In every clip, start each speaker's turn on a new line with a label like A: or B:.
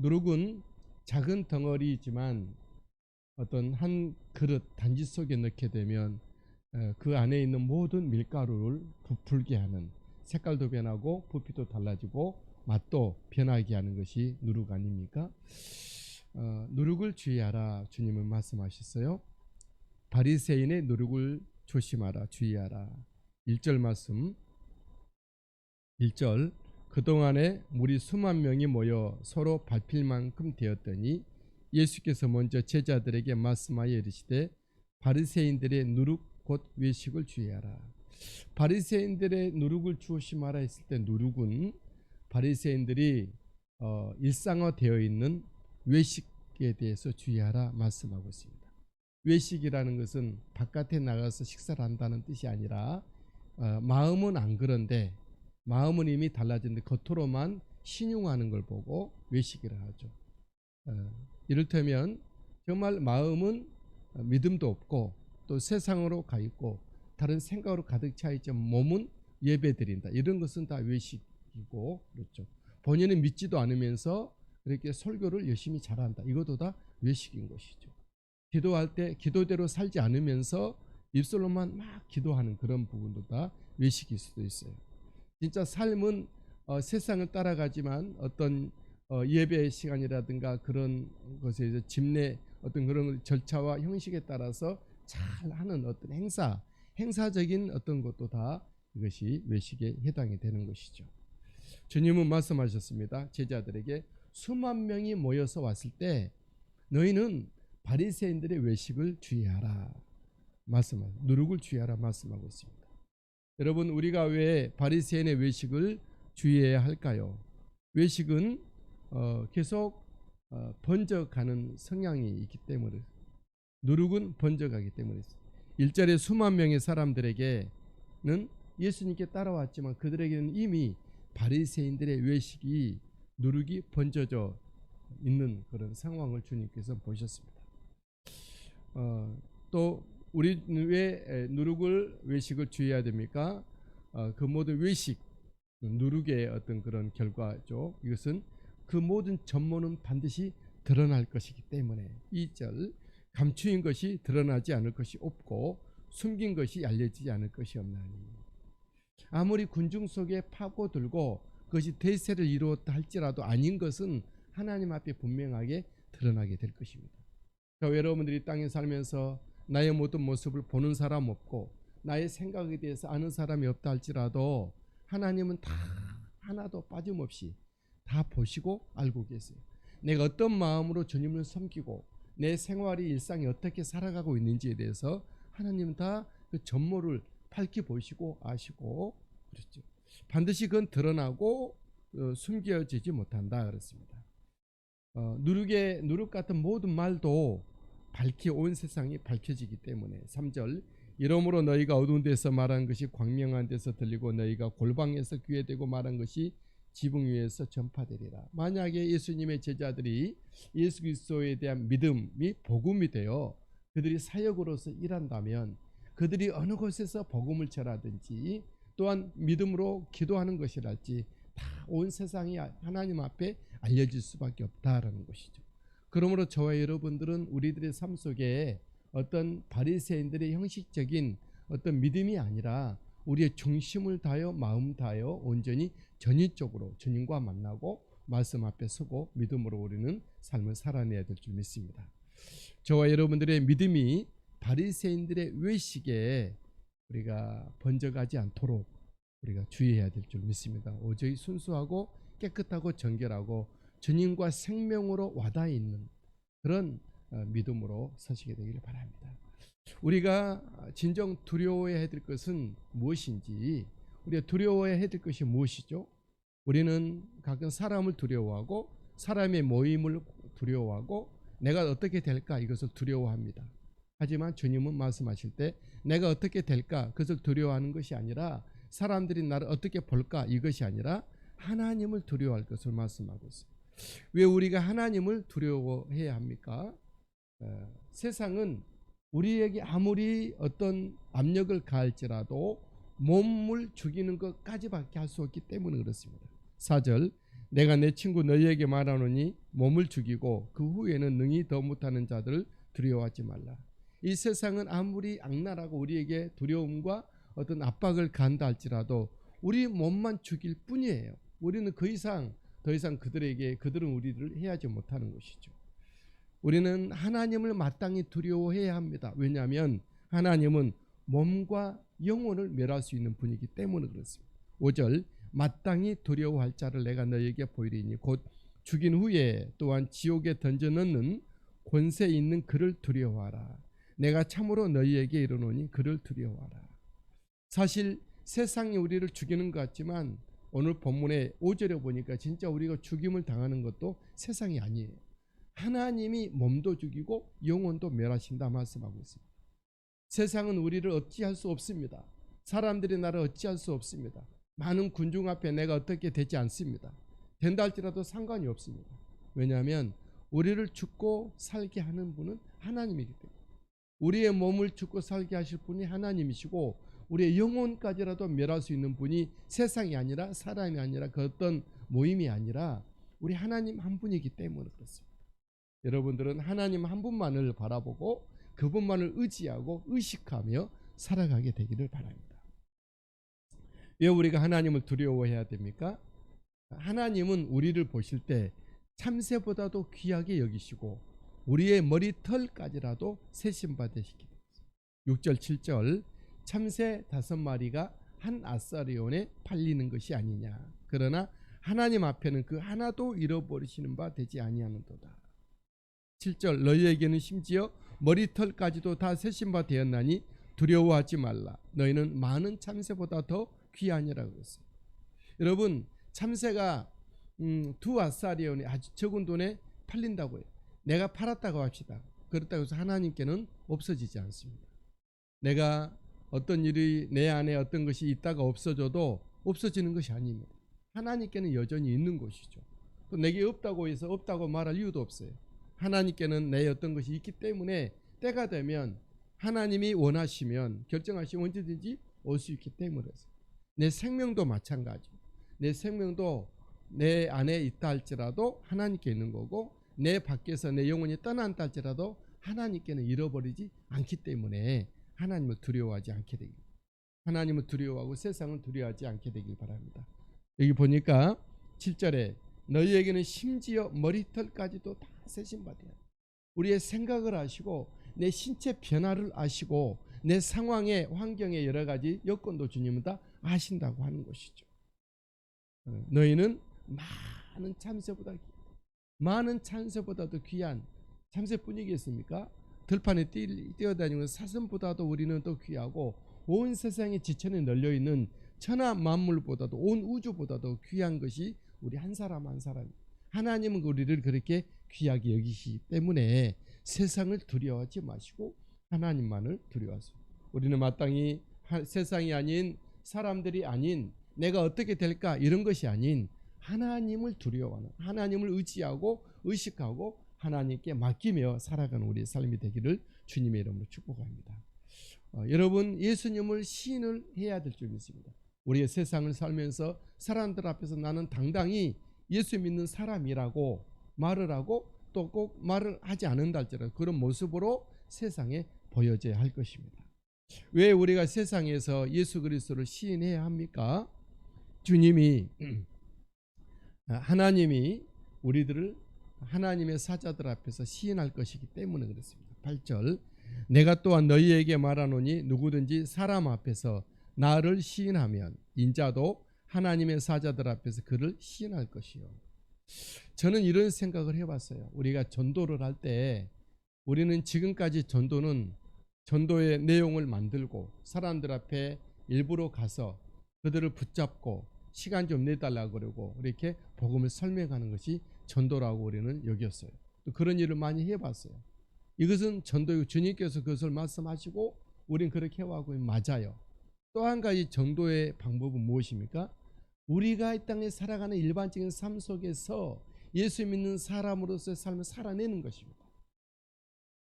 A: 누룩은 작은 덩어리이지만 어떤 한 그릇 단지 속에 넣게 되면 그 안에 있는 모든 밀가루를 부풀게 하는, 색깔도 변하고 부피도 달라지고 맛도 변하게 하는 것이 누룩 아닙니까? 누룩을 주의하라 주님은 말씀하셨어요. 바리새인의 누룩을 조심하라 주의하라. 1절 말씀 1절 그동안에 무리 수만 명이 모여 서로 밟힐 만큼 되었더니 예수께서 먼저 제자들에게 말씀하여 이르시되 바리새인들의 누룩 곧 외식을 주의하라. 바리새인들의 누룩을 조심하라 했을 때 누룩은 바리새인들이 일상화되어 있는 외식에 대해서 주의하라 말씀하고 있습니다. 외식이라는 것은 바깥에 나가서 식사를 한다는 뜻이 아니라 마음은 안 그런데 마음은 이미 달라졌는데 겉으로만 신용하는 걸 보고 외식이라 하죠. 이를테면 정말 마음은 믿음도 없고 또 세상으로 가 있고 다른 생각으로 가득 차 있지만 몸은 예배드린다. 이런 것은 다 외식이고 그렇죠. 본인은 믿지도 않으면서 이렇게 설교를 열심히 잘한다. 이것도 다 외식인 것이죠. 기도할 때 기도대로 살지 않으면서 입술로만 막 기도하는 그런 부분도 다 외식일 수도 있어요. 진짜 삶은 세상을 따라가지만 어떤 예배 시간이라든가 그런 것에 집내 어떤 그런 절차와 형식에 따라서 잘 하는 어떤 행사적인 어떤 것도 다 이것이 외식에 해당이 되는 것이죠. 주님은 말씀하셨습니다. 제자들에게 수만 명이 모여서 왔을 때 너희는 바리새인들의 외식을 주의하라 말씀하고 누룩을 주의하라 말씀하고 있습니다. 여러분, 우리가 왜 바리새인의 외식을 주의해야 할까요? 외식은 계속 번져가는 성향이 있기 때문에, 누룩은 번져가기 때문에 1절에 수만 명의 사람들에게는 예수님께 따라왔지만 그들에게는 이미 바리새인들의 외식이 누룩이 번져져 있는 그런 상황을 주님께서 보셨습니다. 또 우리는 왜 누룩을 외식을 주의해야 됩니까? 그 모든 외식 누룩의 어떤 그런 결과죠. 이것은 그 모든 전모는 반드시 드러날 것이기 때문에 2절 감추인 것이 드러나지 않을 것이 없고 숨긴 것이 알려지지 않을 것이 없나니. 아무리 군중 속에 파고들고 그것이 대세를 이루었다 할지라도 아닌 것은 하나님 앞에 분명하게 드러나게 될 것입니다. 여러분들이 땅에 살면서 나의 모든 모습을 보는 사람 없고 나의 생각에 대해서 아는 사람이 없다 할지라도 하나님은 다 하나도 빠짐없이 다 보시고 알고 계세요. 내가 어떤 마음으로 주님을 섬기고 내 생활이 일상이 어떻게 살아가고 있는지에 대해서 하나님은 다 그 전모를 밝히 보시고 아시고 그렇죠. 반드시 그건 드러나고 숨겨지지 못한다 그렇습니다. 누룩 같은 모든 말도 밝히 온 세상이 밝혀지기 때문에 3절 이러므로 너희가 어두운 데서 말한 것이 광명한 데서 들리고 너희가 골방에서 귀에 대고 말한 것이 지붕 위에서 전파되리라. 만약에 예수님의 제자들이 예수 그리스도에 대한 믿음이 복음이 되어 그들이 사역으로서 일한다면 그들이 어느 곳에서 복음을 전하든지 또한 믿음으로 기도하는 것이랄지 다 온 세상이 하나님 앞에 알려질 수밖에 없다라는 것이죠. 그러므로 저와 여러분들은 우리들의 삶 속에 어떤 바리새인들의 형식적인 어떤 믿음이 아니라 우리의 중심을 다하여 마음 다하여 온전히 전인적으로 주님과 만나고 말씀 앞에 서고 믿음으로 우리는 삶을 살아내야 될 줄 믿습니다. 저와 여러분들의 믿음이 바리새인들의 외식에 우리가 번져가지 않도록 우리가 주의해야 될 줄 믿습니다. 오직 순수하고 깨끗하고 정결하고 주님과 생명으로 와닿아 있는 그런 믿음으로 서시게 되기를 바랍니다. 우리가 진정 두려워해야 될 것은 무엇인지, 우리가 두려워해야 될 것이 무엇이죠? 우리는 가끔 사람을 두려워하고 사람의 모임을 두려워하고 내가 어떻게 될까 이것을 두려워합니다. 하지만 주님은 말씀하실 때 내가 어떻게 될까 그것을 두려워하는 것이 아니라 사람들이 나를 어떻게 볼까 이것이 아니라 하나님을 두려워할 것을 말씀하고 있습니다. 왜 우리가 하나님을 두려워해야 합니까? 세상은 우리에게 아무리 어떤 압력을 가할지라도 몸을 죽이는 것까지밖에 할 수 없기 때문에 그렇습니다. 4절 내가 내 친구 너희에게 말하노니 몸을 죽이고 그 후에는 능히 더 못하는 자들을 두려워하지 말라. 이 세상은 아무리 악랄하고 우리에게 두려움과 어떤 압박을 가한다 할지라도 우리 몸만 죽일 뿐이에요. 우리는 더 이상 그들은 우리를 해하지 못하는 것이죠. 우리는 하나님을 마땅히 두려워해야 합니다. 왜냐하면 하나님은 몸과 영혼을 멸할 수 있는 분이기 때문에 그렇습니다. 5절 마땅히 두려워할 자를 내가 너희에게 보이리니 곧 죽인 후에 또한 지옥에 던져 넣는 권세 있는 그를 두려워하라. 내가 참으로 너희에게 이르노니 그를 두려워하라. 사실 세상이 우리를 죽이는 것 같지만 오늘 본문의 5절에 보니까 진짜 우리가 죽임을 당하는 것도 세상이 아니에요. 하나님이 몸도 죽이고 영혼도 멸하신다 말씀하고 있습니다. 세상은 우리를 어찌할 수 없습니다. 사람들이 나를 어찌할 수 없습니다. 많은 군중 앞에 내가 어떻게 되지 않습니다. 된다 할지라도 상관이 없습니다. 왜냐하면 우리를 죽고 살게 하는 분은 하나님이기 때문에, 우리의 몸을 죽고 살게 하실 분이 하나님이시고 우리의 영혼까지라도 멸할 수 있는 분이 세상이 아니라 사람이 아니라 그 어떤 모임이 아니라 우리 하나님 한 분이기 때문에 그렇습니다. 여러분들은 하나님 한 분만을 바라보고 그분만을 의지하고 의식하며 살아가게 되기를 바랍니다. 왜 우리가 하나님을 두려워해야 됩니까? 하나님은 우리를 보실 때 참새보다도 귀하게 여기시고 우리의 머리털까지라도 세심받으시기 때문입니다. 6절 7절 참새 5마리가 한 아사리온에 팔리는 것이 아니냐. 그러나 하나님 앞에는 그 하나도 잃어버리시는 바 되지 아니하는도다. 7절 너희에게는 심지어 머리털까지도 다 세신 바 되었나니 두려워하지 말라. 너희는 많은 참새보다 더 귀하니라 그랬어요. 여러분 참새가 2아사리온에 아주 적은 돈에 팔린다고 해요. 내가 팔았다고 합시다. 그렇다고 해서 하나님께는 없어지지 않습니다. 내가 어떤 일이 내 안에 어떤 것이 있다가 없어져도 없어지는 것이 아닙니다. 하나님께는 여전히 있는 것이죠. 또 내게 없다고 해서 없다고 말할 이유도 없어요. 하나님께는 내 어떤 것이 있기 때문에 때가 되면 하나님이 원하시면 결정하시면 언제든지 올 수 있기 때문에 내 생명도 마찬가지. 내 생명도 내 안에 있다 할지라도 하나님께 있는 거고 내 밖에서 내 영혼이 떠난다 할지라도 하나님께는 잃어버리지 않기 때문에 하나님을 두려워하지 않게 되길, 하나님을 두려워하고 세상을 두려워하지 않게 되길 바랍니다. 여기 보니까 7절에 너희에게는 심지어 머리털까지도 다 세신 바 되었다. 우리의 생각을 아시고 내 신체 변화를 아시고 내 상황의 환경의 여러 가지 여건도 주님은 다 아신다고 하는 것이죠. 너희는 많은 참새보다도 귀한 참새뿐이겠습니까? 들판에 뛰어다니는 사슴보다도 우리는 더 귀하고 온 세상에 지천에 널려있는 천하 만물보다도 온 우주보다도 귀한 것이 우리 한 사람 한 사람. 하나님은 우리를 그렇게 귀하게 여기시기 때문에 세상을 두려워하지 마시고 하나님만을 두려워하세요. 우리는 마땅히 세상이 아닌 사람들이 아닌 내가 어떻게 될까 이런 것이 아닌 하나님을 두려워하는, 하나님을 의지하고 의식하고 하나님께 맡기며 살아가는 우리의 삶이 되기를 주님의 이름으로 축복합니다. 여러분 예수님을 시인을 해야 될 줄 믿습니다. 우리의 세상을 살면서 사람들 앞에서 나는 당당히 예수 믿는 사람이라고 말을 하고 또 꼭 말을 하지 않는다 할지라도 그런 모습으로 세상에 보여져야 할 것입니다. 왜 우리가 세상에서 예수 그리스도를 시인해야 합니까? 하나님이 우리들을 하나님의 사자들 앞에서 시인할 것이기 때문에 그렇습니다. 8절 내가 또한 너희에게 말하노니 누구든지 사람 앞에서 나를 시인하면 인자도 하나님의 사자들 앞에서 그를 시인할 것이요. 저는 이런 생각을 해봤어요. 우리가 전도를 할 때 우리는 지금까지 전도의 내용을 만들고 사람들 앞에 일부러 가서 그들을 붙잡고 시간 좀 내달라고 그러고 이렇게 복음을 설명하는 것이 전도라고 우리는 여겼어요. 또 그런 일을 많이 해봤어요. 이것은 전도이고 주님께서 그것을 말씀하시고 우린 그렇게 해와고 맞아요. 또 한 가지 전도의 방법은 무엇입니까? 우리가 이 땅에 살아가는 일반적인 삶 속에서 예수 믿는 사람으로서의 삶을 살아내는 것입니다.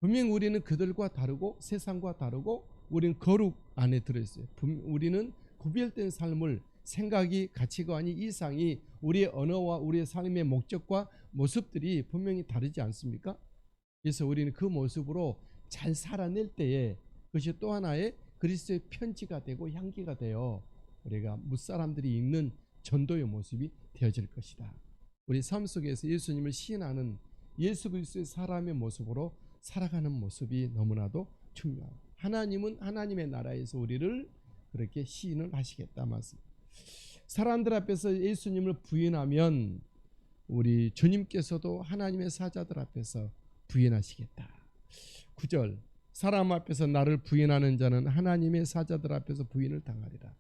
A: 분명 우리는 그들과 다르고 세상과 다르고 우리는 거룩 안에 들어있어요. 우리는 구별된 삶을 생각이, 가치관이, 이상이, 우리의 언어와 우리의 삶의 목적과 모습들이 분명히 다르지 않습니까? 그래서 우리는 그 모습으로 잘 살아낼 때에 그것이 또 하나의 그리스도의 편지가 되고 향기가 되어 우리가 무사람들이 읽는 전도의 모습이 되어질 것이다. 우리 삶 속에서 예수님을 시인하는 예수 그리스도의 사람의 모습으로 살아가는 모습이 너무나도 중요합니다. 하나님은 하나님의 나라에서 우리를 그렇게 시인을 하시겠다 말씀. 사람들 앞에서 예수님을 부인하면 우리 주님께서도 하나님의 사자들 앞에서 부인하시겠다. 9절, 사람 앞에서 나를 부인하는 자는 하나님의 사자들 앞에서 부인을 당하리라.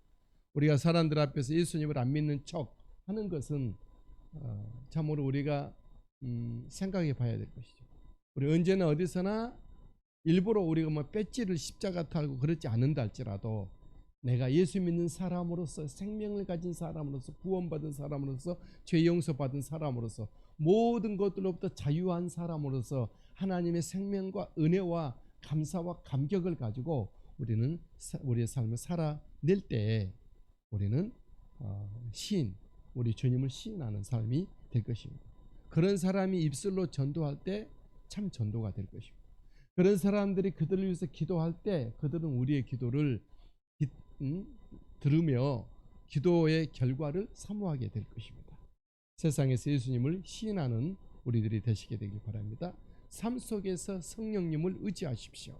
A: 우리가 사람들 앞에서 예수님을 안 믿는 척 하는 것은 참으로 우리가 생각해 봐야 될 것이죠. 우리 언제나 어디서나 일부러 우리가 뭐 배지를 십자가 달고 그렇지 않는다 할지라도 내가 예수 믿는 사람으로서, 생명을 가진 사람으로서, 구원받은 사람으로서, 죄 용서받은 사람으로서, 모든 것들로부터 자유한 사람으로서 하나님의 생명과 은혜와 감사와 감격을 가지고 우리는 우리의 삶을 살아낼 때 우리는 시인, 우리 주님을 시인하는 삶이 될 것입니다. 그런 사람이 입술로 전도할 때 참 전도가 될 것입니다. 그런 사람들이 그들을 위해서 기도할 때 그들은 우리의 기도를 들으며 기도의 결과를 사모하게 될 것입니다. 세상에서 예수님을 시인하는 우리들이 되시게 되길 바랍니다. 삶 속에서 성령님을 의지하십시오.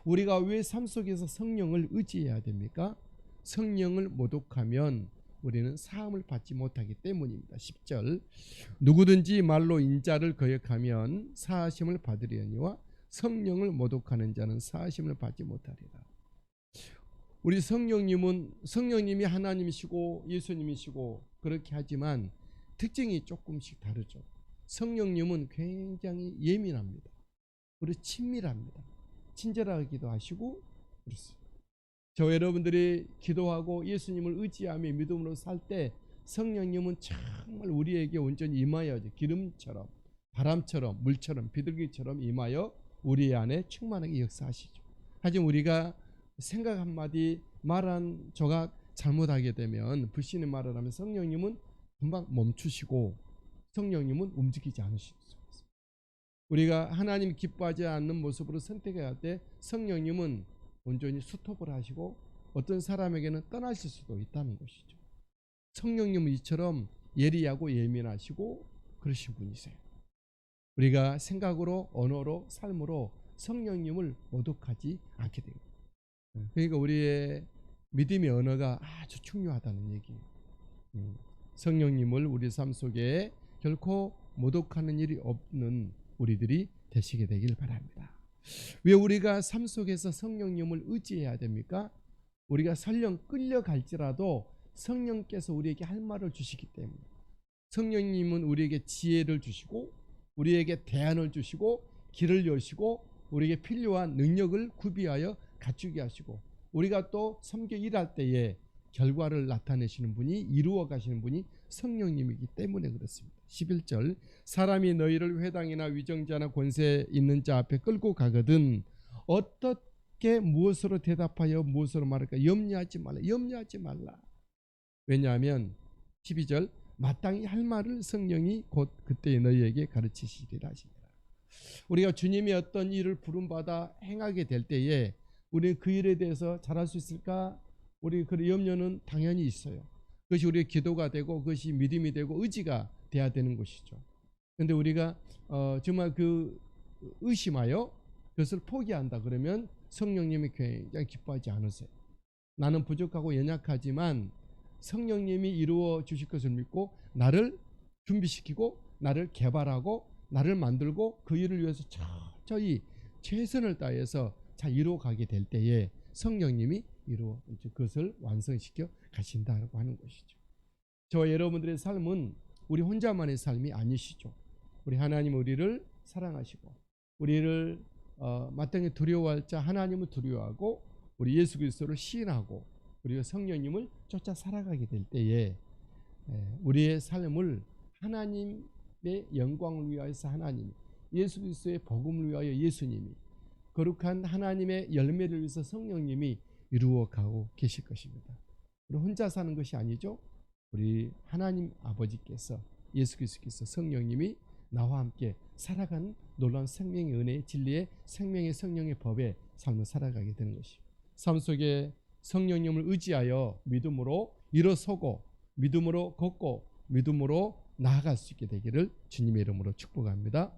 A: 우리가 왜 삶 속에서 성령을 의지해야 됩니까? 성령을 모독하면 우리는 사함을 받지 못하기 때문입니다. 10절, 누구든지 말로 인자를 거역하면 사하심을 받으려니와 성령을 모독하는 자는 사하심을 받지 못하리라. 우리 성령님이 하나님이시고 예수님이시고 그렇게 하지만 특징이 조금씩 다르죠. 성령님은 굉장히 예민합니다. 그리고 친밀합니다. 친절하기도 하시고 그렇습니다. 저 여러분들이 기도하고 예수님을 의지하며 믿음으로 살 때 성령님은 정말 우리에게 온전히 임하여 기름처럼, 바람처럼, 물처럼, 비둘기처럼 임하여 우리 안에 충만하게 역사하시죠. 하지만 우리가 생각 한마디, 말 한 조각 잘못하게 되면, 불신의 말을 하면 성령님은 금방 멈추시고 성령님은 움직이지 않으십니다. 우리가 하나님 기뻐하지 않는 모습으로 선택할 때 성령님은 온전히 스톱을 하시고 어떤 사람에게는 떠나실 수도 있다는 것이죠. 성령님은 이처럼 예리하고 예민하시고 그러신 분이세요. 우리가 생각으로, 언어로, 삶으로 성령님을 모독하지 않게 됩니다. 그러니까 우리의 믿음의 언어가 아주 중요하다는 얘기예요. 성령님을 우리 삶 속에 결코 모독하는 일이 없는 우리들이 되시게 되길 바랍니다. 왜 우리가 삶 속에서 성령님을 의지해야 됩니까? 우리가 설령 끌려갈지라도 성령께서 우리에게 할 말을 주시기 때문에. 성령님은 우리에게 지혜를 주시고 우리에게 대안을 주시고 길을 여시고 우리에게 필요한 능력을 구비하여 갖추게 하시고 우리가 또 섬겨 일할 때에 결과를 나타내시는 분이, 이루어 가시는 분이 성령님이기 때문에 그렇습니다. 11절, 사람이 너희를 회당이나 위정자나 권세 있는 자 앞에 끌고 가거든 어떻게 무엇으로 대답하여 무엇으로 말할까 염려하지 말라. 왜냐하면 12절, 마땅히 할 말을 성령이 곧 그때 너희에게 가르치시리라 하시니라. 우리가 주님이 어떤 일을 부름받아 행하게 될 때에 우리는 그 일에 대해서 잘할 수 있을까? 우리 그 염려는 당연히 있어요. 그것이 우리의 기도가 되고 그것이 믿음이 되고 의지가 돼야 되는 것이죠. 그런데 우리가 정말 그 의심하여 그것을 포기한다 그러면 성령님이 굉장히 기뻐하지 않으세요. 나는 부족하고 연약하지만 성령님이 이루어 주실 것을 믿고 나를 준비시키고 나를 개발하고 나를 만들고 그 일을 위해서 철저히 최선을 다해서 잘 이루어 가게 될 때에 성령님이 이루어 그것을 완성시켜 가신다고 하는 것이죠. 저와 여러분들의 삶은 우리 혼자만의 삶이 아니시죠. 우리 하나님 우리를 사랑하시고 우리를 마땅히 두려워할 자 하나님을 두려워하고 우리 예수 그리스도를 시인하고 우리가 성령님을 쫓아 살아가게 될 때에 우리의 삶을 하나님의 영광을 위하여서 하나님, 예수 그리스도의 복음을 위하여 예수님이, 거룩한 하나님의 열매를 위해서 성령님이 이루어 가고 계실 것입니다. 우리 혼자 사는 것이 아니죠. 우리 하나님 아버지께서 예수 그리스도께서 성령님이 나와 함께 살아가는 놀라운 생명의 은혜의 진리의 생명의 성령의 법의 삶을 살아가게 되는 것입니다. 삶 속에 성령님을 의지하여 믿음으로 일어서고 믿음으로 걷고 믿음으로 나아갈 수 있게 되기를 주님의 이름으로 축복합니다.